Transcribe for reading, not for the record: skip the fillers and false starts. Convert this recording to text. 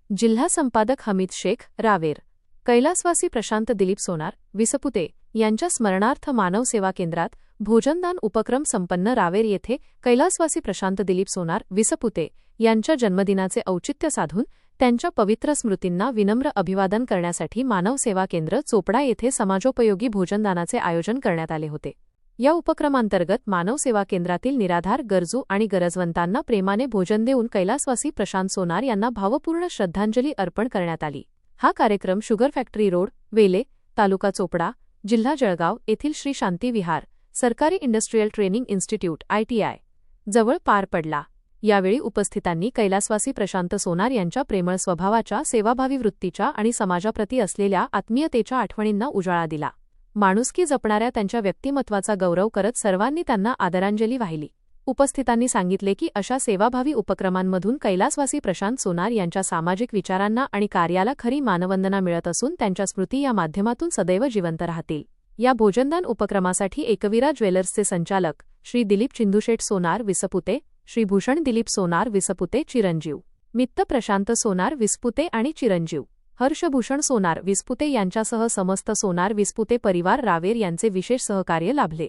जिल्हा संपादक हमीद शेख, रावेर. कैलासवासी प्रशांत दिलीप सोनार, विसपुते यांच्या स्मरणार्थ मानव सेवा केंद्रात भोजनदान उपक्रम संपन्न. रावेर येथे कैलासवासी प्रशांत दिलीप सोनार, विसपुते यांच्या जन्मदिनाचे औचित्य साधून त्यांच्या पवित्र स्मृतींना विनम्र अभिवादन करण्यासाठी मानव सेवा केंद्र चोपडा येथे समाजोपयोगी भोजनदानाचे आयोजन करण्यात आले होते. या उपक्रमांतर्गत मानव सेवा केंद्रातील निराधार, गरजू आणि गरजवंतांना प्रेमाने भोजन देऊन कैलासवासी प्रशांत सोनार यांना भावपूर्ण श्रद्धांजली अर्पण करण्यात आली. हा कार्यक्रम शुगर फॅक्टरी रोड, वेले, तालुका चोपडा, जिल्हा जळगाव येथील श्री शांती विहार सरकारी इंडस्ट्रियल ट्रेनिंग इन्स्टिट्यूट (ITI) जवळ पार पडला. यावेळी उपस्थितांनी कैलासवासी प्रशांत सोनार यांच्या प्रेमळ स्वभावाच्या, सेवाभावी वृत्तीच्या आणि समाजाप्रती असलेल्या आत्मीयतेच्या आठवणींना उजाळा दिला. माणुसकी जपणाऱ्या त्यांच्या व्यक्तिमत्वाचा गौरव करत सर्वांनी त्यांना आदरांजली वाहिली. उपस्थितांनी सांगितले की अशा सेवाभावी उपक्रमांमधून कैलासवासी प्रशांत सोनार यांच्या सामाजिक विचारांना आणि कार्याला खरी मानवंदना मिळत असून त्यांच्या स्मृती या माध्यमातून सदैव जिवंत राहतील. या भोजनदान उपक्रमासाठी एकवीरा ज्वेलर्सचे संचालक श्री दिलीप चिंदुशेठ सोनार, विसपुते, श्री भूषण दिलीप सोनार, विसपुते, चिरंजीव मित्त प्रशांत सोनार, विसपुते आणि चिरंजीव हर्षभूषण सोनार, विसपुते यांच्यासह समस्त सोनार विसपुते परिवार रावेर यांचे विशेष सहकार्य लाभले.